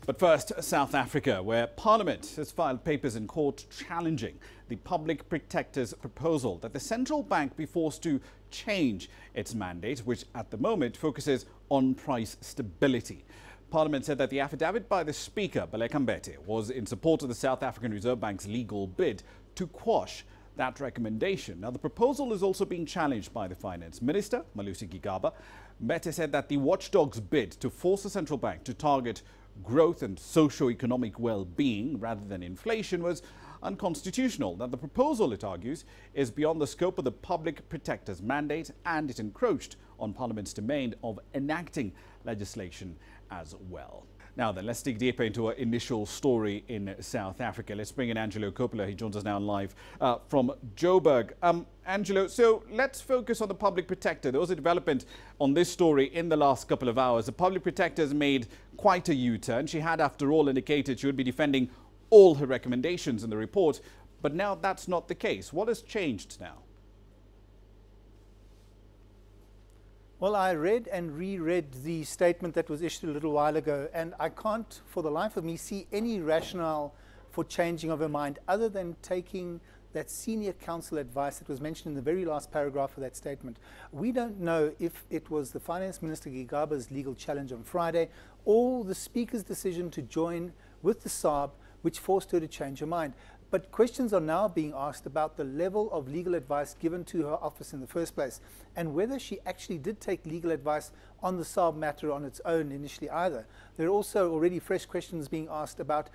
But first, South Africa, where Parliament has filed papers in court challenging the Public Protector's proposal that the central bank be forced to change its mandate, which at the moment focuses on price stability. Parliament said that the affidavit by the Speaker Baleka Mbete was in support of the South African Reserve Bank's legal bid to quash that recommendation. Now, the proposal is also being challenged by the Finance Minister Malusi Gigaba. Mbete said that the watchdog's bid to force the central bank to target growth and socio-economic well-being rather than inflation was unconstitutional. Now, the proposal, it argues, is beyond the scope of the Public Protector's mandate, and it encroached on Parliament's domain of enacting legislation as well. Now then, let's dig deeper into our initial story in South Africa. Let's bring in Angelo Coppola. He joins us now live from Joburg. Angelo, so let's focus on the Public Protector. There was a development on this story in the last couple of hours. The Public Protector has made quite a U-turn. She had, after all, indicated she would be defending all her recommendations in the report, but now that's not the case. What has changed now? Well, I read and reread the statement that was issued a little while ago, and I can't, for the life of me, see any rationale for changing of her mind other than taking that senior counsel advice that was mentioned in the very last paragraph of that statement. We don't know if it was the Finance Minister Gigaba's legal challenge on Friday or the Speaker's decision to join with the SARB which forced her to change her mind. But questions are now being asked about the level of legal advice given to her office in the first place, and whether she actually did take legal advice on the SARB matter on its own initially either. There are also already fresh questions being asked about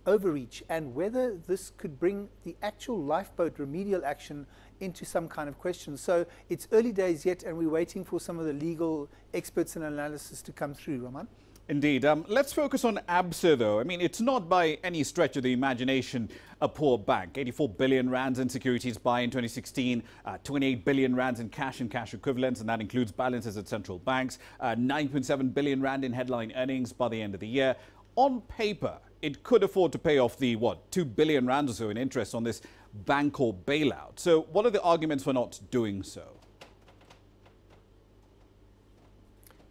overreach and whether this could bring the actual lifeboat remedial action into some kind of question. So it's early days yet, and we're waiting for some of the legal experts and analysis to come through, Roman. Indeed. Let's focus on ABSA, though. I mean, it's not by any stretch of the imagination a poor bank. 84 billion rands in securities buy in 2016, 28 billion rands in cash and cash equivalents, and that includes balances at central banks, 9.7 billion rand in headline earnings by the end of the year. On paper, it could afford to pay off the, 2 billion rand or so in interest on this bank or bailout. So what are the arguments for not doing so?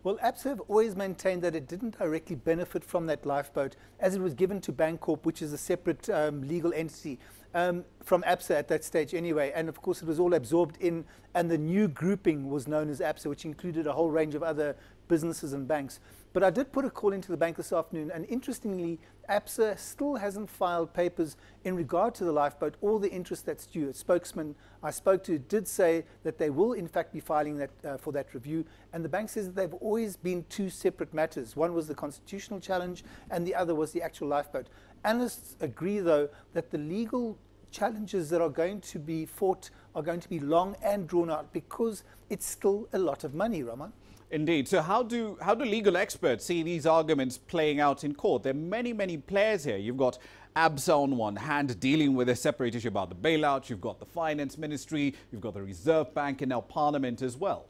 Well, ABSA have always maintained that it didn't directly benefit from that lifeboat, as it was given to Bancorp, which is a separate legal entity from ABSA at that stage anyway. And of course, it was all absorbed in, and the new grouping was known as ABSA, which included a whole range of other businesses and banks. But I did put a call into the bank this afternoon, and interestingly, ABSA still hasn't filed papers in regard to the lifeboat or the interest that's due. A spokesman I spoke to did say that they will in fact be filing that for that review, and the bank says that they've always been two separate matters. One was the constitutional challenge and the other was the actual lifeboat. Analysts agree, though, that the legal challenges that are going to be fought are going to be long and drawn out because it's still a lot of money, Raman. Indeed. So how do legal experts see these arguments playing out in court? There are many players here. You've got ABSA on one hand dealing with a separate issue about the bailout. You've got the Finance Ministry, you've got the Reserve Bank, and now Parliament as well.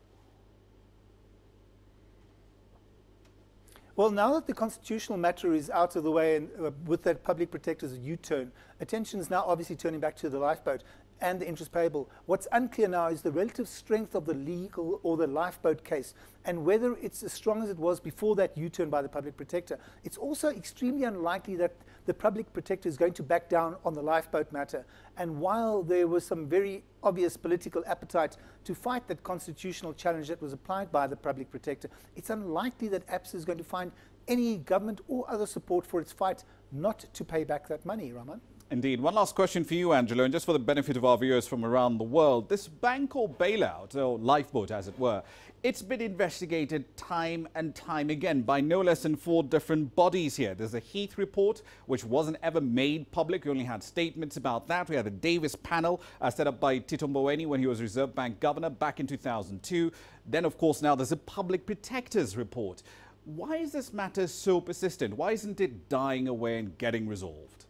Well, now that the constitutional matter is out of the way, and with that Public Protector's U-turn, attention is now obviously turning back to the lifeboat and the interest payable. What's unclear now is the relative strength of the legal or the lifeboat case, and whether it's as strong as it was before that U-turn by the Public Protector. It's also extremely unlikely that the Public Protector is going to back down on the lifeboat matter. And while there was some very obvious political appetite to fight that constitutional challenge that was applied by the Public Protector, it's unlikely that ABSA is going to find any government or other support for its fight not to pay back that money, Raman. Indeed. One last question for you, Angelo, and just for the benefit of our viewers from around the world. This bank or bailout, or lifeboat as it were, it's been investigated time and time again by no less than 4 different bodies here. There's a Heath report, which wasn't ever made public. We only had statements about that. We had the Davis panel set up by Tito Mboweni when he was Reserve Bank governor back in 2002. Then, of course, now there's a Public Protector's report. Why is this matter so persistent? Why isn't it dying away and getting resolved?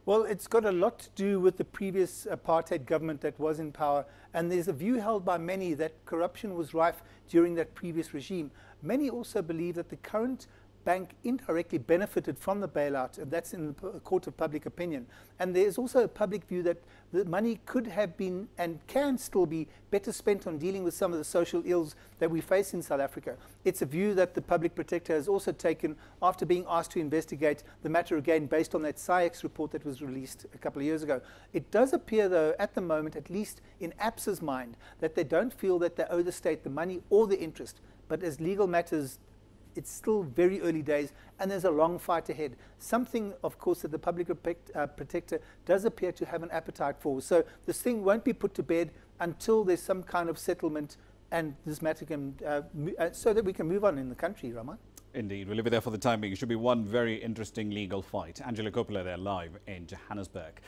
Well, it's got a lot to do with the previous apartheid government that was in power, and there's a view held by many that corruption was rife during that previous regime. Many also believe that the current bank indirectly benefited from the bailout, and that's in the court of public opinion. And there's also a public view that the money could have been and can still be better spent on dealing with some of the social ills that we face in South Africa. It's a view that the public protector has also taken after being asked to investigate the matter again based on that SciEx report that was released a couple of years ago. It does appear, though, at the moment, at least in APSA's mind, that they don't feel that they owe the state the money or the interest. But as legal matters, it's still very early days, and there's a long fight ahead. Something, of course, that the public protector does appear to have an appetite for. So this thing won't be put to bed until there's some kind of settlement, and this matter can, so that we can move on in the country, Raman. Indeed. We'll leave it there for the time being. It should be one very interesting legal fight. Angela Coppola there live in Johannesburg.